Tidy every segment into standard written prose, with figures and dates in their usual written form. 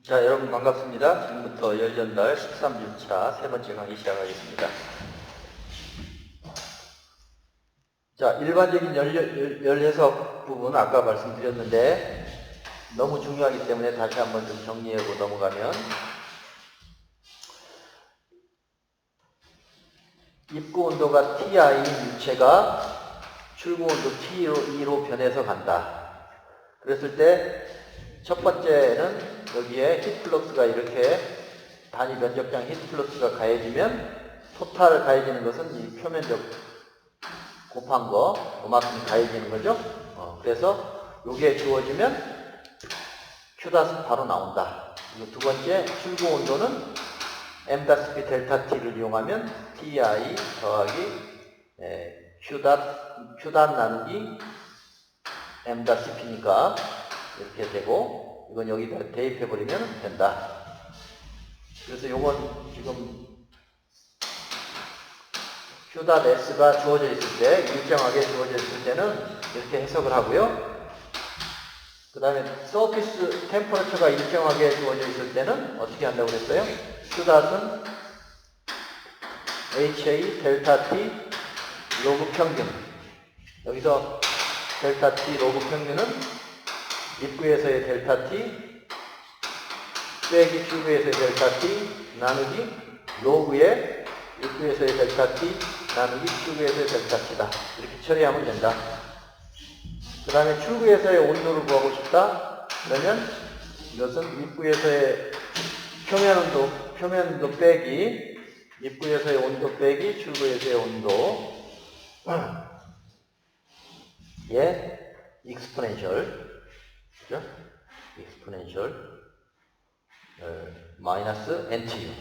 자, 여러분 반갑습니다. 지금부터 열전달 13주차 세 번째 강의 시작하겠습니다. 자, 일반적인 열 해석 부분 아까 말씀드렸는데 너무 중요하기 때문에 다시 한번 좀 정리하고 넘어가면, 입구 온도가 Ti인 유체가 출구 온도 T2로 변해서 간다. 그랬을 때 첫 번째는 여기에 히트플럭스가 이렇게 단위 면적당 히트플럭스가 가해지면, 토탈 가해지는 것은 이 표면적 곱한 거, 그만큼 가해지는 거죠. 그래서 여기에 주어지면 Q닷은 바로 나온다. 그리고 두 번째, 출구 온도는 m닷 델타 T를 이용하면 TI 더하기 Q닷 나누기 m닷 CP니까 이렇게 되고, 이건 여기다 대입해버리면 된다. 그래서 요건 지금 Q닷 S가 주어져 있을 때, 일정하게 주어져 있을 때는 이렇게 해석을 하고요. 그 다음에 서피스 템퍼러처가 일정하게 주어져 있을 때는 어떻게 한다고 그랬어요? Q닷은 HA 델타 T 로그 평균, 여기서 델타 T 로그 평균은 입구에서의 델타 T 빼기 출구에서의 델타 T 나누기 로그의 입구에서의 델타 T 나누기 출구에서의 델타 T다. 이렇게 처리하면 된다. 그 다음에 출구에서의 온도를 구하고 싶다. 그러면 이것은 입구에서의 표면 온도 빼기 입구에서의 온도 빼기 출구에서의 온도 예, 익스포넨셜, 그죠? 익스포넨셜 마이너스 NTU,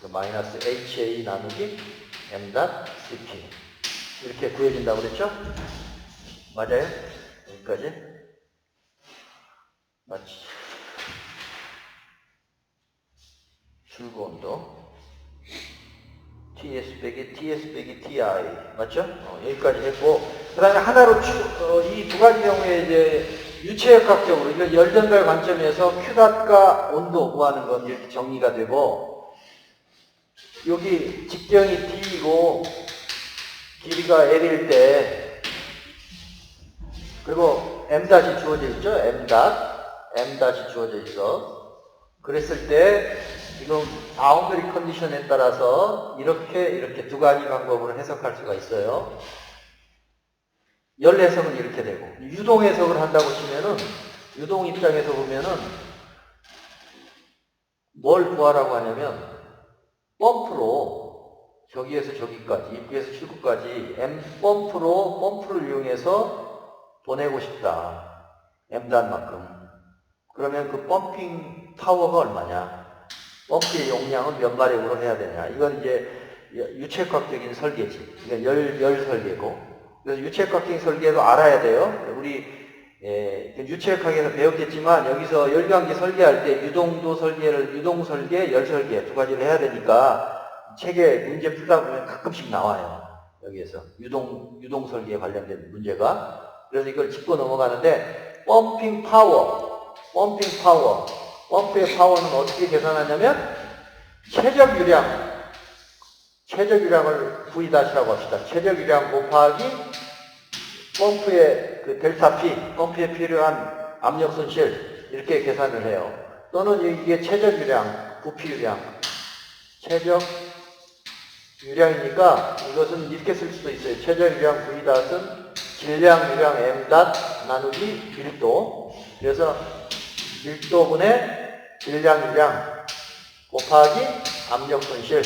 마이너스 HA 나누기 M.CP 이렇게 구해진다고 그랬죠? 맞아요? 여기까지? 맞지? 출구 온도 TS 빼기 TI 맞죠? 여기까지 했고, 그 다음에 하나로 이 두 가지 경우에 이제 유체역학적으로 이건 열전달 관점에서 Q닷과 온도 구하는 건 이렇게 정리가 되고, 여기 직경이 D이고 길이가 L일 때, 그리고 M' 주어져 있죠? M' 주어져 있어. 그랬을 때 지금 바운더리 컨디션에 따라서 이렇게 두 가지 방법으로 해석할 수가 있어요. 열 해석은 이렇게 되고, 유동 해석을 한다고 치면은, 유동 입장에서 보면은 뭘 구하라고 하냐면, 펌프로 저기에서 저기까지, 입구에서 출구까지 펌프를 이용해서 보내고 싶다. M단만큼. 그러면 그 펌핑 파워가 얼마냐? 펌프의 용량은 몇 마력으로 해야 되냐? 이건 이제 유체역학적인 설계지. 이건 열 설계고. 그래서 유체역학적인 설계도 알아야 돼요. 우리 유체역학에서 배웠겠지만, 여기서 열감기 설계할 때 유동 설계, 열 설계 두 가지를 해야 되니까 책에 문제 풀다 보면 가끔씩 나와요. 여기에서 유동 설계에 관련된 문제가. 그래서 이걸 짚고 넘어가는데, 펌핑 파워, 펌프의 파워는 어떻게 계산하냐면, 최적 유량을 V-라고 합시다. 최적 유량 곱하기 펌프의 그 델타 P, 펌프에 필요한 압력 손실, 이렇게 계산을 해요. 또는 이게 최적 유량, 부피 유량, 최적 유량이니까 이것은 이렇게 쓸 수도 있어요. 최적 유량 V-은 질량 유량 M' 나누기 밀도. 그래서 밀도분의 질량 유량 곱하기 압력 손실,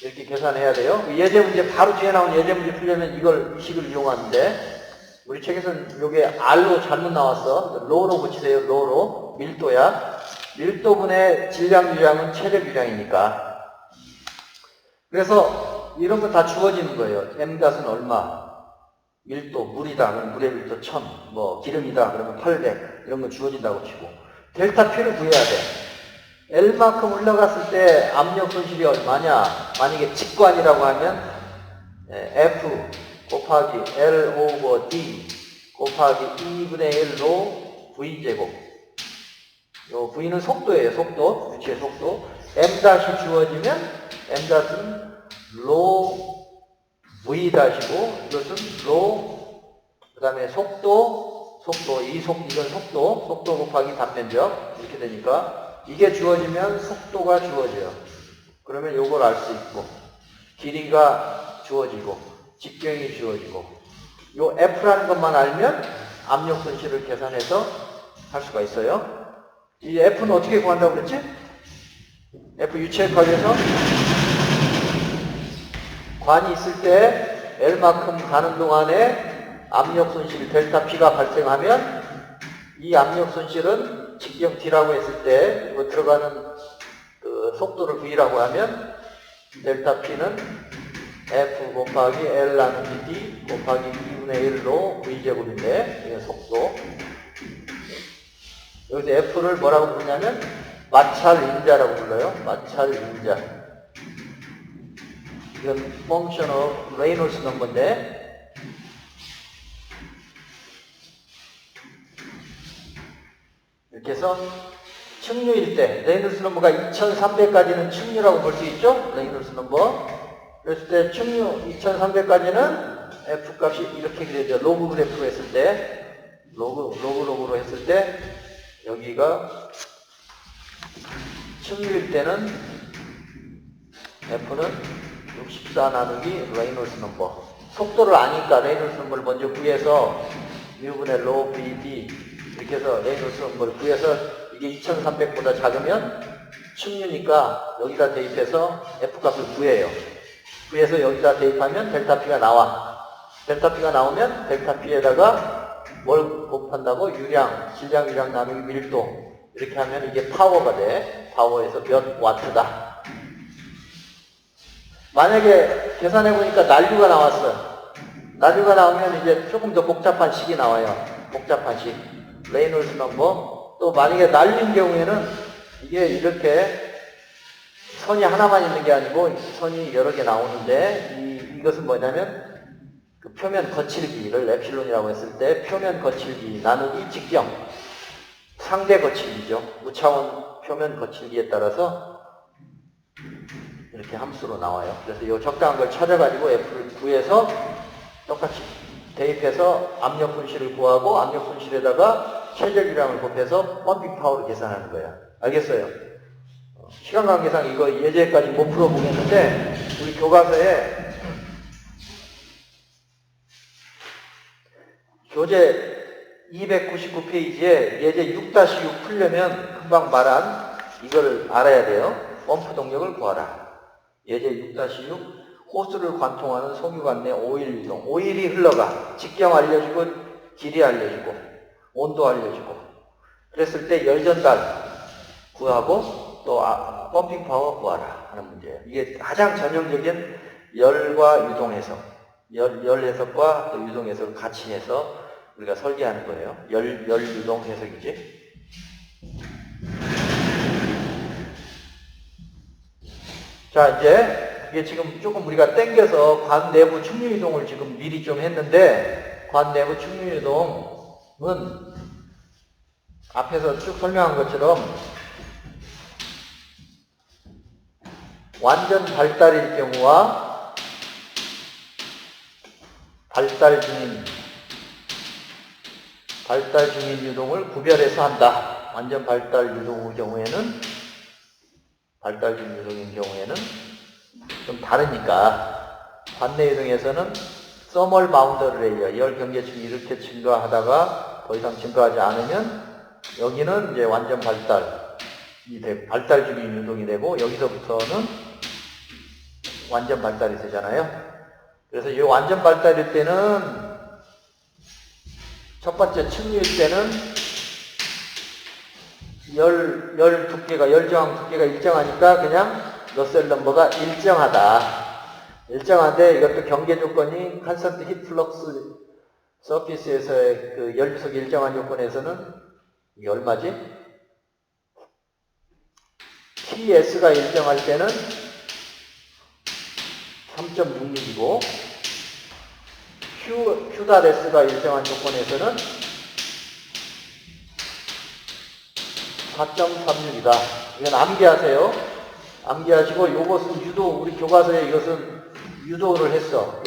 이렇게 계산해야 돼요. 예제 문제, 바로 뒤에 나온 예제 문제 풀려면 이 식을 이용하는데, 우리 책에서는 요게 R로 잘못 나왔어. 로로 붙이세요. 로로. 밀도야. 밀도분의 질량 유량은 최적 유량이니까. 그래서 이런 거 다 주어지는 거예요. M닷은 얼마? 밀도, 물이다. 그러면 물의 밀도 1000. 기름이다. 그러면 800. 이런 거 주어진다고 치고. 델타 P를 구해야 돼. L만큼 올라갔을 때 압력 손실이 얼마냐? 만약에 직관이라고 하면 F 곱하기 L 오버 D 곱하기 2분의 1로 V제곱. 요 V는 속도예요. 속도. 유치의 속도. M' 주어지면 M' 로 V 다시고 이것은 로 그다음에 속도 이건 속도 곱하기 단면적 이렇게 되니까 이게 주어지면 속도가 주어져요. 그러면 요걸 알 수 있고 길이가 주어지고 직경이 주어지고 요 F라는 것만 알면 압력 손실을 계산해서 할 수가 있어요. 이 F는 어떻게 구한다고 그랬지? F 유체역학에서 관이 있을 때 L만큼 가는 동안에 압력 손실 델타 P가 발생하면 이 압력 손실은 직경 D라고 했을 때 이거 들어가는 그 속도를 V라고 하면 델타 P는 F 곱하기 L 나누기 D 곱하기 2분의 1로 V제곱인데 이게 속도. 여기서 F를 뭐라고 부르냐면 마찰 인자라고 불러요. 마찰 인자. 이건 function of Reynolds 넘버인데 이렇게 해서 측류일 때 레이놀스 넘버가 2300까지는 측류라고 볼 수 있죠. 레이놀스 넘버. 그랬을 때 측류 2300까지는 F 값이 이렇게 그려져. 로그 그래프로 했을 때 로그로 했을 때 여기가 측류일 때는 F는 64 나누기 레이놀스 넘버. 속도를 아니까 레이놀스 넘버를 먼저 구해서 U분의 로 BD 이렇게 해서 레이놀스 넘버를 구해서 이게 2300보다 작으면 측류니까 여기다 대입해서 F 값을 구해요. 구해서 여기다 대입하면 델타 P가 나와. 델타 P가 나오면 델타 P에다가 뭘 곱한다고? 유량, 질량, 유량 나누기 밀도. 이렇게 하면 이게 파워가 돼. 파워에서 몇 와트다. 만약에 계산해보니까 난류가 나왔어. 난류가 나오면 이제 조금 더 복잡한 식이 나와요. 복잡한 식. 레이놀스 넘버. 또 만약에 난류인 경우에는 이게 이렇게 선이 하나만 있는 게 아니고 선이 여러 개 나오는데 이것은 뭐냐면 그 표면 거칠기를 에필론이라고 했을 때 표면 거칠기 나누기 직경 상대 거칠기죠. 무차원 표면 거칠기에 따라서 이렇게 함수로 나와요. 그래서 이 적당한 걸 찾아가지고 F를 구해서 똑같이 대입해서 압력 손실을 구하고 압력 손실에다가 최저유량을 곱해서 펌핑 파워를 계산하는 거야. 알겠어요? 시간 관계상 이거 예제까지 못 풀어보겠는데 우리 교과서에 교재 299페이지에 예제 6-6 풀려면 금방 말한 이걸 알아야 돼요. 펌프 동력을 구하라. 예제 6-6 호스를 관통하는 송유관 내 오일 유동. 오일이 흘러가. 직경 알려주고 길이 알려주고 온도 알려주고 그랬을 때 열 전달 구하고 또 펌핑 파워 구하라 하는 문제예요. 이게 가장 전형적인 열과 유동 해석. 열 해석과 또 유동 해석을 같이 해서 우리가 설계하는 거예요. 열 유동 해석이지. 자, 이제 이게 지금 조금 우리가 땡겨서 관 내부 충류 이동을 지금 미리 좀 했는데 관 내부 충류 이동은 앞에서 쭉 설명한 것처럼 완전 발달일 경우와 발달 중인 유동을 구별해서 한다. 완전 발달 유동의 경우에는 발달 중인 유동인 경우에는 좀 다르니까 관내 유동에서는 서멀 바운더리 레이어 열 경계층이 이렇게 증가하다가 더 이상 증가하지 않으면 여기는 이제 완전 발달이 되고 발달 중인 유동이 되고 여기서부터는 완전 발달이 되잖아요. 그래서 이 완전 발달일 때는 첫 번째 측류일 때는 열 두께가, 열 저항 두께가 일정하니까 그냥 러셀 넘버가 일정하다. 일정한데 이것도 경계 조건이 컨스턴트 히트 플럭스 서피스에서의 그 열유속이 일정한 조건에서는 이게 얼마지? TS가 일정할 때는 3.66이고 Q'S가 일정한 조건에서는 4.36이다. 이건 암기하세요. 암기하시고 요것은 유도, 우리 교과서에 이것은 유도를 했어.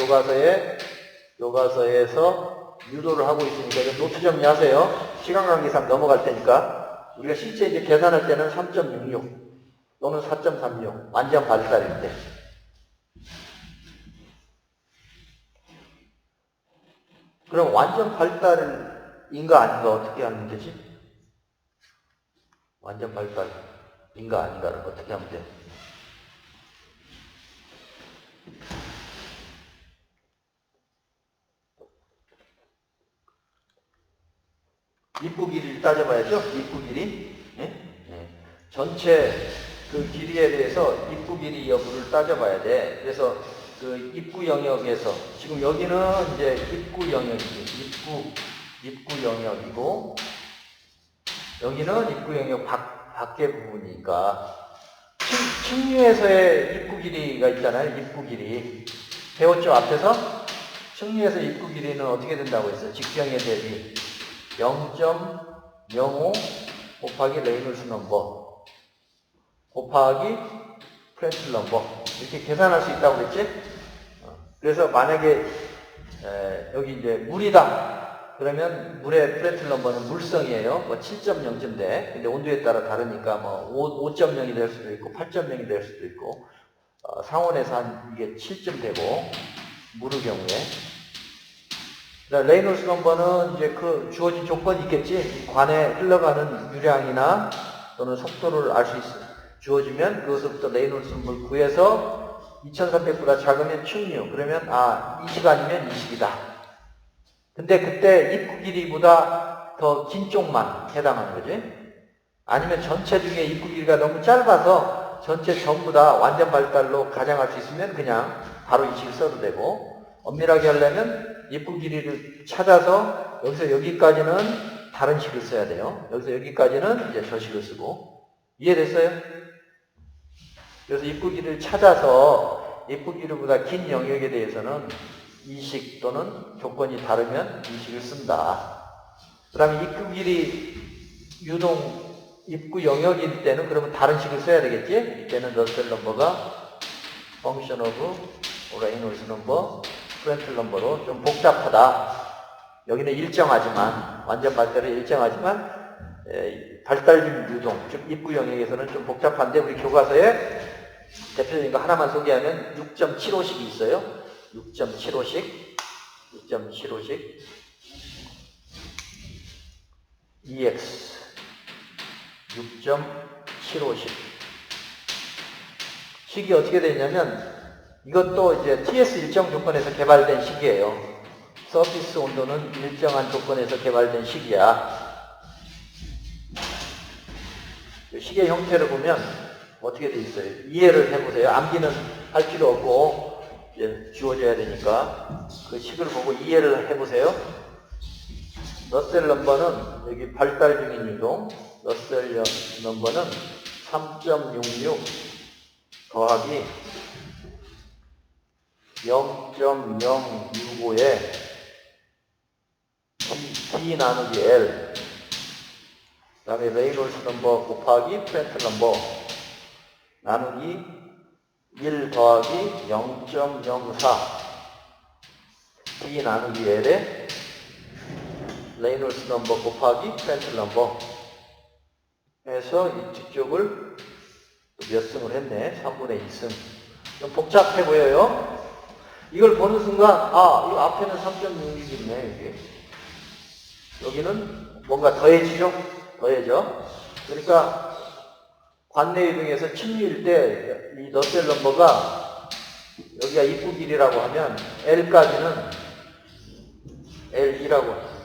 교과서에서 유도를 하고 있으니까 이건 노트 정리하세요. 시간 관계상 넘어갈 테니까. 우리가 실제 이제 계산할 때는 3.66 또는 4.36 완전 발달일 때. 그럼 완전 발달인가 아닌가 어떻게 하면 되지? 완전 발달인가 아닌가를 어떻게 하면 돼? 입구 길이를 따져봐야죠. 입구 길이. 예? 예. 전체 그 길이에 대해서 입구 길이 여부를 따져봐야 돼. 그래서 그 입구 영역에서 지금 여기는 이제 입구 영역이지. 입구 영역이고 여기는 입구 영역 밖의 부분이니까 측류에서의 입구 길이가 있잖아요. 입구 길이 배웠죠 앞에서? 측류에서 입구 길이는 어떻게 된다고 했어요? 직경에 대비 0.05 곱하기 레이놀스 넘버 곱하기 프렌틀 넘버 이렇게 계산할 수 있다고 그랬지? 그래서 만약에 여기 이제 물이다 그러면 물의 프렌틀 넘버는 물성이에요. 뭐 7.0쯤 돼. 근데 온도에 따라 다르니까 뭐 5.0이 될 수도 있고 8.0이 될 수도 있고 상온에서 한 이게 7쯤 되고 물의 경우에 레이놀스 넘버는 이제 그 주어진 조건이 있겠지. 관에 흘러가는 유량이나 또는 속도를 알 수 있어. 주어지면 그것부터 레이놀스 넘버를 구해서 2300보다 작으면 측류. 그러면 이 시간이면 이 시기다. 근데 그때 입구 길이보다 더 긴 쪽만 해당하는 거지. 아니면 전체 중에 입구 길이가 너무 짧아서 전체 전부 다 완전 발달로 가정할 수 있으면 그냥 바로 이 식을 써도 되고 엄밀하게 하려면 입구 길이를 찾아서 여기서 여기까지는 다른 식을 써야 돼요. 여기서 여기까지는 이제 저 식을 쓰고. 이해됐어요? 그래서 입구 길이를 찾아서 입구 길이보다 긴 영역에 대해서는 이 식 또는 조건이 다르면 이 식을 쓴다. 그 다음에 입구 길이 유동 입구 영역일 때는 그러면 다른 식을 써야 되겠지? 이때는 러셀 넘버가 function of Reynolds number 프렌틀 넘버로 좀 복잡하다. 여기는 일정하지만 완전 발달은 일정하지만 발달 유동 즉 입구 영역에서는 좀 복잡한데 우리 교과서에 대표적인 거 하나만 소개하면 6.75식이 있어요. 6.75식 EX 6.75식 식이 어떻게 되냐면 이것도 이제 TS 일정 조건에서 개발된 식이에요. 서피스 온도는 일정한 조건에서 개발된 식이야. 식의 형태를 보면 어떻게 돼 있어요? 이해를 해보세요. 암기는 할 필요 없고 이제 주어져야 되니까 그 식을 보고 이해를 해보세요. 러셀 넘버는 여기 발달 중인 유동 러셀 넘버는 3.66 더하기 0.065에 D 나누기 L 그 다음에 레이놀스 넘버 곱하기 프렌틀 넘버 나누기 1 더하기 0.04 D 나누기 L에 레이놀스 넘버 곱하기 프렌틀 넘버 해서 이쪽을 몇 승을 했네. 3분의 2승. 좀 복잡해 보여요. 이걸 보는 순간 이 앞에는 3.66이네. 이게. 여기는 뭔가 더해지죠? 더해져. 그러니까 관내 유동에서 측류일 때 이 러셀 넘버가 여기가 입구 길이라고 하면 L까지는 L2라고 합니다.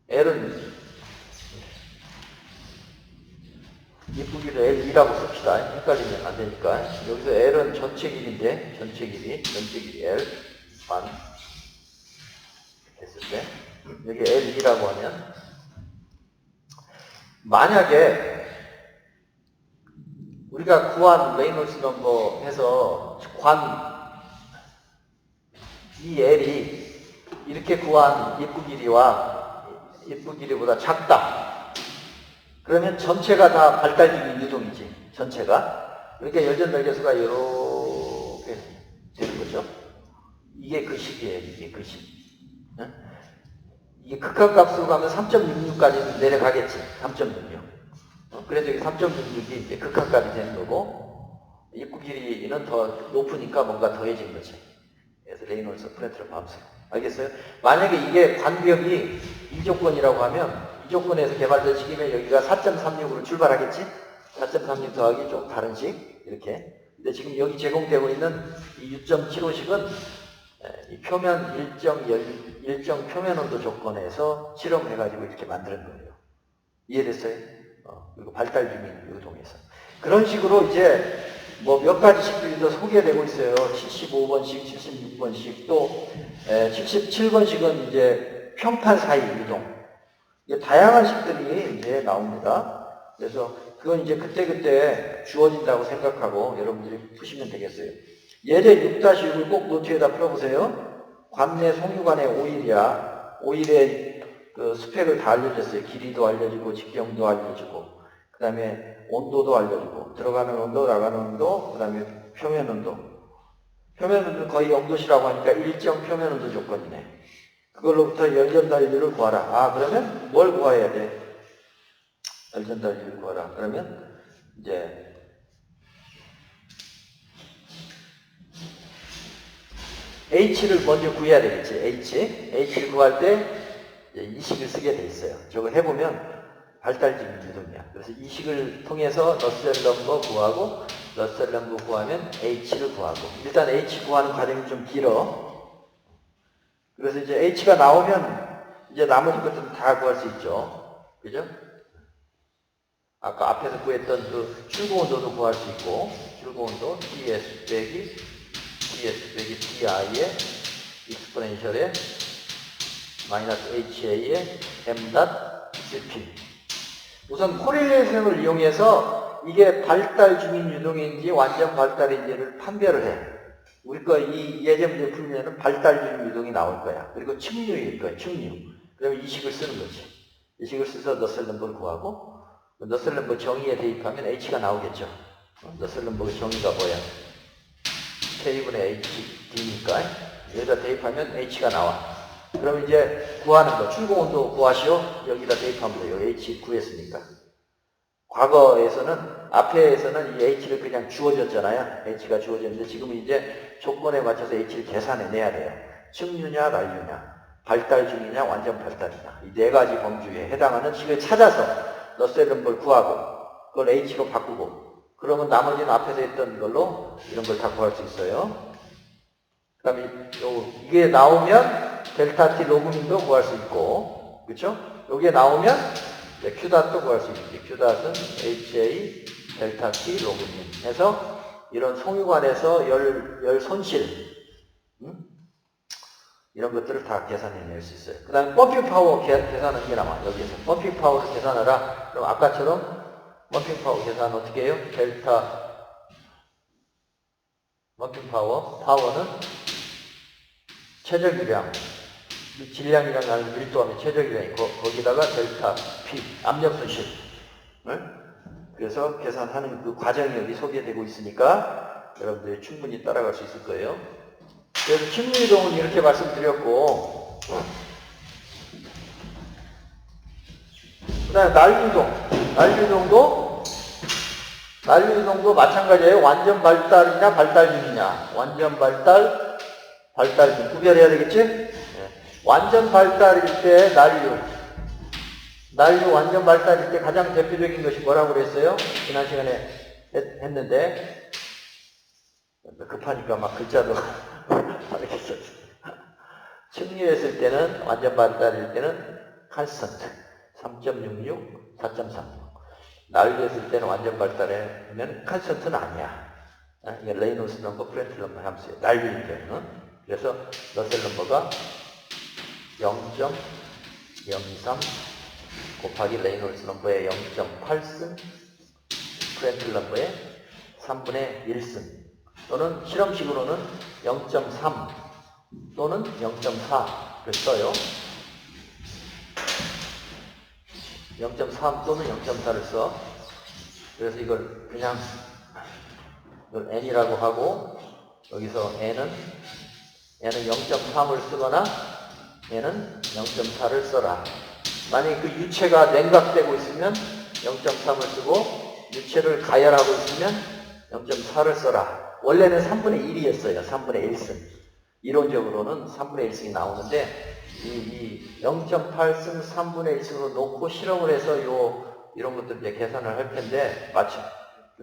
L은 입구 길이를 L2라고 씁시다. 헷갈리면 안 되니까. 여기서 L은 전체 길이인데, 전체 길이 L 반 했을 때 여기 L2라고 하면 만약에 우리가 구한 레이놀스 넘버 해서 이 이렇게 구한 입구 길이와 입구 길이보다 작다. 그러면 전체가 다 발달 중인 유동이지. 전체가. 그러니까 열전달계수가 이렇게 되는 거죠. 이게 그 식이에요. 이게 그 식. 응? 이게 극한값으로 가면 3.66까지 내려가겠지. 3.66. 그래서 이게 3.66이 이제 극한값이 되는 거고, 입구 길이는 더 높으니까 뭔가 더해진 거지. 그래서 레이놀스 프렌틀러 함수. 알겠어요? 만약에 이게 간격이 이 조건이라고 하면, 이 조건에서 개발된 식이면 여기가 4.36으로 출발하겠지? 4.36 더하기 좀 다른 식. 이렇게. 근데 지금 여기 제공되고 있는 이 6.75식은 이 표면 일정 표면 온도 조건에서 실험해가지고 이렇게 만드는 거예요. 이해됐어요? 그리고 발달 중인 유동에서. 그런 식으로 이제 뭐 몇 가지 식들이 더 소개되고 있어요. 75번식, 76번식, 또 77번식은 이제 평판 사이 유동. 이게 다양한 식들이 이제 나옵니다. 그래서 그건 이제 그때그때 주어진다고 생각하고 여러분들이 푸시면 되겠어요. 예제 6-6을 꼭 노트에다 풀어보세요. 관내 송유관의 오일이야. 오일의 그 스펙을 다 알려줬어요. 길이도 알려주고, 직경도 알려주고, 그 다음에 온도도 알려주고, 들어가는 온도, 나가는 온도, 그 다음에 표면 온도. 표면 온도는 거의 0도시라고 하니까 일정 표면 온도 조건이네. 그걸로부터 열전달률을 구하라. 아, 그러면 뭘 구해야 돼? 열전달률을 구하라. 그러면 이제 H를 먼저 구해야 되겠지. H를 구할 때 이 식을 쓰게 돼 있어요. 저거 해보면 발달적인 유동이야. 그래서 이 식을 통해서 러셀 넘버 구하고, 러셀 넘버 구하면 H를 구하고. 일단 H 구하는 과정이 좀 길어. 그래서 이제 H가 나오면 이제 나머지 것들은 다 구할 수 있죠. 그죠? 아까 앞에서 구했던 그 출구 온도도 구할 수 있고, 출구 온도 TS 빼기 TI의 익스포넨셜에 마이너스 HA의 M.CP. 우선 코릴레이션을 이용해서 이게 발달 중인 유동인지 완전 발달인지를 판별을 해. 우리 거 이 예제 문제 풀면은 발달 중인 유동이 나올 거야. 그리고 측류일 거야, 측류. 그러면 이 식을 쓰는 거지. 이 식을 써서 너셀 넘버를 구하고, 너셀 넘버 정의에 대입하면 H가 나오겠죠. 너셀 넘버 정의가 뭐야? K분의 HD니까 여기다 대입하면 H가 나와. 그럼 이제 구하는 거, 출고 온도 구하시오. 여기다 대입하면 돼요. H 구했으니까. 과거에서는, 앞에서는 이 H를 그냥 주어졌잖아요. H가 주어졌는데 지금은 이제 조건에 맞춰서 H를 계산해내야 돼요. 측류냐, 난류냐, 발달 중이냐, 완전 발달이냐. 이 네 가지 범주에 해당하는 식을 찾아서 너셀 넘버를 구하고, 그걸 H로 바꾸고, 그러면 나머지는 앞에서 했던 걸로 이런 걸 다 구할 수 있어요. 그 다음에 이게 나오면 델타 T 로그민도 구할 수 있고, 그쵸? 여기에 나오면 Q닷도 구할 수 있지. Q닷은 HA 델타 T 로그민 해서 이런 송유관에서 열 손실, 이런 것들을 다 계산해낼 수 있어요. 그 다음에 펌핑 파워 계산하는 게 남아. 여기에서 펌핑 파워를 계산하라. 그럼 아까처럼 펌핑 파워 계산 어떻게 해요? 델타 펌핑 파워는 최적유량, 질량이랑 나는 밀도하면 최적유량이 거기다가 델타 P, 압력 손실. 그래서 계산하는 그 과정이 여기 소개되고 있으니까 여러분들이 충분히 따라갈 수 있을 거예요. 그래서 측류이동은 이렇게 말씀드렸고, 그 다음에 난류이동도 마찬가지예요. 완전 발달이냐 완전 발달 중 구별해야 되겠지? 네. 완전 발달일 때 난류 완전 발달일 때 가장 대표적인 것이 뭐라고 그랬어요? 지난 시간에 했는데 급하니까 막 글자도 이렇게 썼어요. 측류했을 때는 완전 발달일 때는 컨스턴트 3.66, 4.3. 난류했을 때는 완전 발달하면 컨스턴트는 아니야. 이게 레이놀스 넘버, 프렌틀 넘버 함수예요. 난류일 때는. 그래서 러셀 넘버가 0.023 곱하기 레이놀스 넘버의 0.8승, 프렌틀 넘버의 3분의 1승, 또는 실험식으로는 0.3 또는 0.4 써요. 0.3 또는 0.4를 써. 그래서 이걸 그냥 이걸 n이라고 하고 여기서 n은 0.3을 쓰거나 n은 0.4를 써라. 만약에 그 유체가 냉각되고 있으면 0.3을 쓰고 유체를 가열하고 있으면 0.4를 써라. 원래는 3분의 1이었어요. 3분의 1승. 이론적으로는 3분의 1승이 나오는데 이 0.8승 3분의 1승으로 놓고 실험을 해서 이런 것들 이제 계산을 할 텐데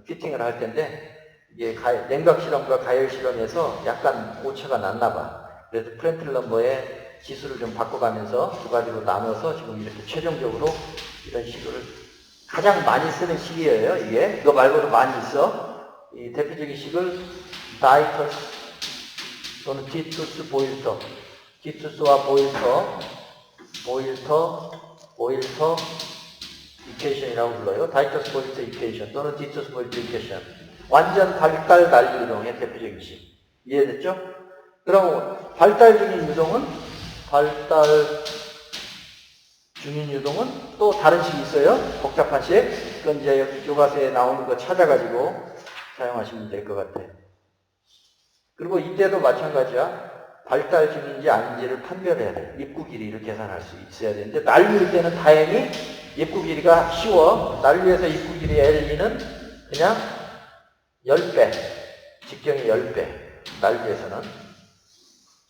피팅을 할 텐데 이게 냉각 실험과 가열 실험에서 약간 오차가 났나 봐. 그래서 프렌틀 넘버의 지수를 좀 바꿔가면서 두 가지로 나눠서 지금 이렇게 최종적으로 이런 식으로 가장 많이 쓰는 식이에요. 이게 이거 말고도 많이 있어. 이 대표적인 식을 다이터스 또는 디투스 보일터, 디투스와 보일터 이퀘이션이라고 불러요. 다이터스 보일터 이퀘이션 또는 디투스 보일터 이퀘이션. 완전 발달 난리 유동의 대표적인 식. 이해됐죠? 그럼 발달 중인 유동은 또 다른 식이 있어요. 복잡한 식. 그건 이제 교과서에 나오는 거 찾아가지고 사용하시면 될 것 같아. 그리고 이때도 마찬가지야. 발달 중인지 아닌지를 판별해야 돼. 입구 길이를 계산할 수 있어야 되는데 난류일 때는 다행히 입구 길이가 쉬워. 난류에서 입구 길이 L2는 그냥 10배. 직경이 10배. 난류에서는.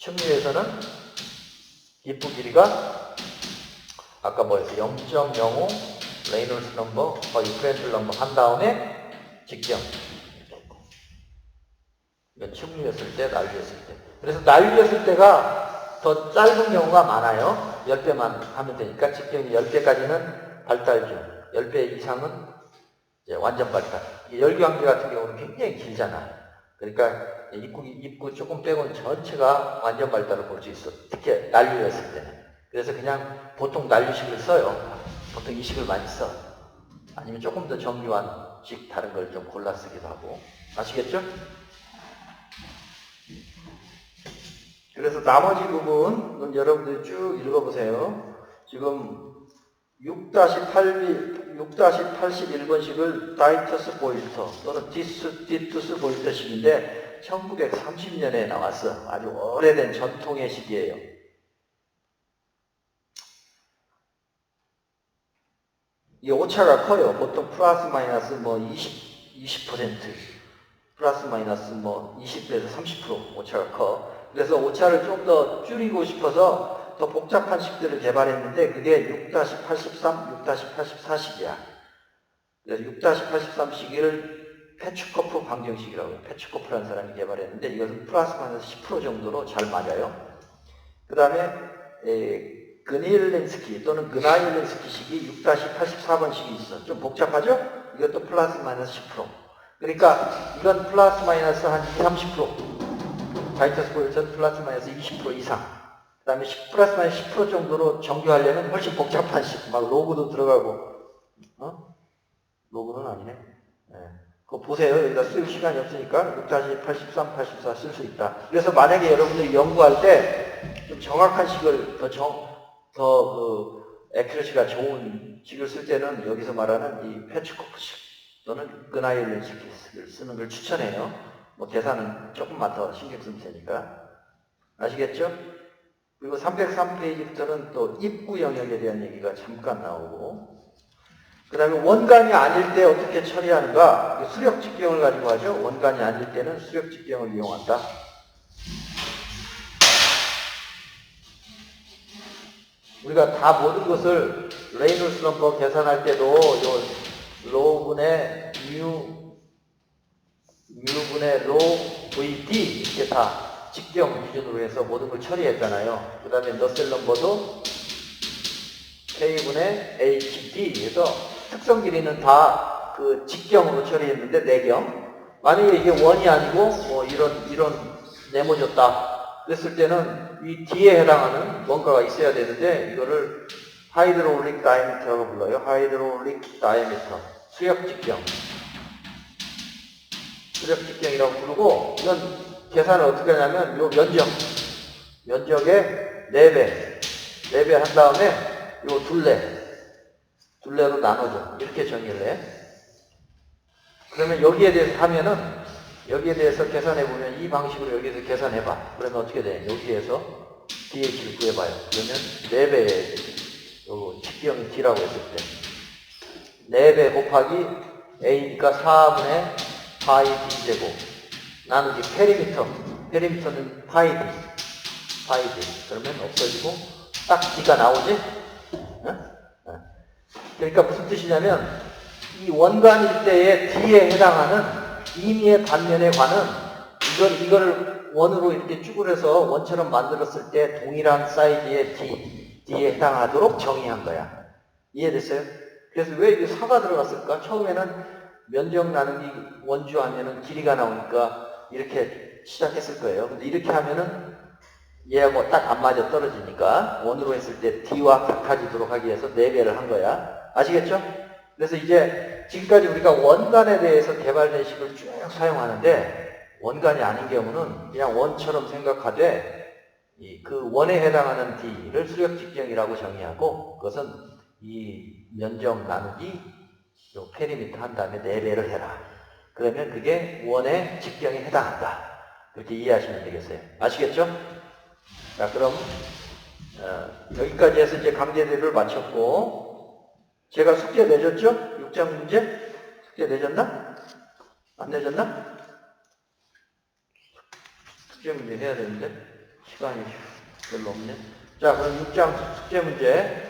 층류에서는 입구 길이가 아까 뭐였어? 0.05 레이놀스 넘버 거의 프렌틀 넘버 한 다음에 직경. 이건 층류였을 때, 난류였을 때. 그래서 난류였을 때가 더 짧은 경우가 많아요. 10배만 하면 되니까 직경이 10배까지는 발달 중, 10배 이상은 이제 완전 발달. 열교환기 같은 경우는 굉장히 길잖아. 그러니까 입구 조금 빼고는 전체가 완전 발달을 볼 수 있어. 특히 난류였을 때는. 그래서 그냥 보통 난류식을 써요. 보통 이 식을 많이 써. 아니면 조금 더 정교한 식 다른 걸 좀 골라 쓰기도 하고. 아시겠죠? 그래서 나머지 부분은 여러분들이 쭉 읽어보세요. 지금 6-81번식을 다이터스 보일터 또는 디투스 보일터식인데 1930년에 나왔어. 아주 오래된 전통의 식이에요. 이 오차가 커요. 보통 플러스 마이너스 뭐 20%, 플러스 마이너스 뭐 20에서 30% 오차가 커. 그래서 오차를 좀 더 줄이고 싶어서 더 복잡한 식들을 개발했는데 그게 6-83, 6-84식이야. 그래서 6-83 시기를 페츠코프 방정식이라고 해요. 페츠코프라는 사람이 개발했는데 이것은 플러스 마이너스 10% 정도로 잘 맞아요. 그 다음에 그닐렌스키 또는 그나일렌스키 식이 6-84번 식이 있어. 좀 복잡하죠? 이것도 플러스 마이너스 10%. 그러니까 이건 플러스 마이너스 한 20-30%. 다이터스 보일터는 플러스 마이너스 20% 이상. 그 다음에 플러스 마이너스 10% 정도로 정교하려면 훨씬 복잡한 식. 막 로그도 들어가고. 로그는 아니네. 네. 그거 보세요. 여기다 쓸 시간이 없으니까 6-83, 84 쓸 수 있다. 그래서 만약에 여러분들이 연구할 때 좀 정확한 식을 애큐러시가 좋은 식을 쓸 때는 여기서 말하는 이 페츠코프식 또는 그나일렌식을 쓰는 걸 추천해요. 뭐 계산은 조금만 더 신경 쓰면 되니까. 아시겠죠? 그리고 303페이지부터는 또 입구 영역에 대한 얘기가 잠깐 나오고 그 다음에 원간이 아닐 때 어떻게 처리하는가? 수력 직경을 가지고 하죠. 원간이 아닐 때는 수력 직경을 이용한다. 우리가 다 모든 것을 레이놀스 넘버 계산할 때도 요 로분의 뮤분의 로 VD 이렇게 다 직경 기준으로 해서 모든 걸 처리했잖아요. 그 다음에 너셀 넘버도 K분의 HD 해서 특성 길이는 다 그 직경으로 처리했는데 내경. 만약에 이게 원이 아니고 뭐 이런 네모졌다 그랬을 때는 이 D에 해당하는 뭔가가 있어야 되는데 이거를 하이드로릭 다이미터라고 불러요. 하이드로릭 다이미터. 수력 직경. 수력 직경이라고 부르고 이건 계산을 어떻게 하냐면 요 면적에 4배 한 다음에 요 둘레로 나눠줘. 이렇게 정의를 해. 그러면 여기에 대해서 하면은, 여기에 대해서 계산해보면 이 방식으로 여기에서 계산해봐. 그러면 어떻게 돼? 여기에서 DH를 구해봐요. 그러면 4배의 요 직경이 D라고 했을 때 4배 곱하기 A니까 4분의 파이 D제곱 나누기 페리미터는 파이 D. 그러면 없어지고 딱 D가 나오지? 그러니까 무슨 뜻이냐면 이 원관일 때의 D에 해당하는 임의의 반면에 관은 이거를 원으로 이렇게 쭈그려서 원처럼 만들었을 때 동일한 사이즈의 D에 해당하도록 정의한 거야. 이해됐어요? 그래서 왜 이게 4가 들어갔을까? 처음에는 면적 나누기 원주 하면은 길이가 나오니까 이렇게 시작했을 거예요. 근데 이렇게 하면은 얘하고 딱 안 맞아 떨어지니까 원으로 했을 때 D와 같아지도록 하기 위해서 4배를 한 거야. 아시겠죠? 그래서 이제 지금까지 우리가 원간에 대해서 개발된 식을 쭉 사용하는데 원간이 아닌 경우는 그냥 원처럼 생각하되 그 원에 해당하는 D를 수력직경이라고 정의하고 그것은 이 면적 나누기 요 페리미터 한 다음에 4배를 해라. 그러면 그게 원의 직경에 해당한다. 그렇게 이해하시면 되겠어요. 아시겠죠? 자, 그럼 여기까지 해서 이제 강제대를 마쳤고 제가 숙제 내줬죠? 6장 문제? 숙제 내줬나? 안 내줬나? 숙제 문제 해야 되는데 시간이 별로 없네. 자, 그럼 6장 숙제 문제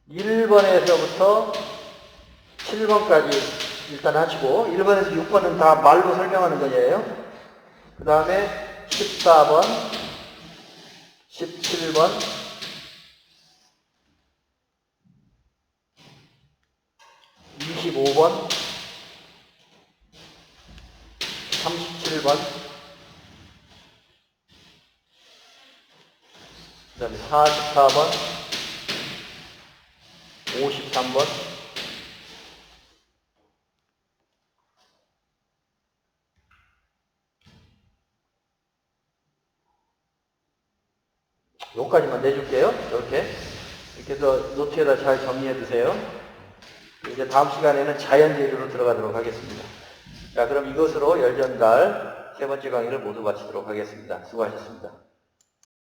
1번에서부터 7번까지 일단 하시고 1번에서 6번은 다 말로 설명하는 거예요. 그 다음에 14번, 17번, 25번, 37번, 그 다음에 44번, 53번, 요까지만 내줄게요. 이렇게 해서 노트에다 잘 정리해 두세요. 이제 다음 시간에는 자연재료로 들어가도록 하겠습니다. 자, 그럼 이것으로 열전달 세 번째 강의를 모두 마치도록 하겠습니다. 수고하셨습니다.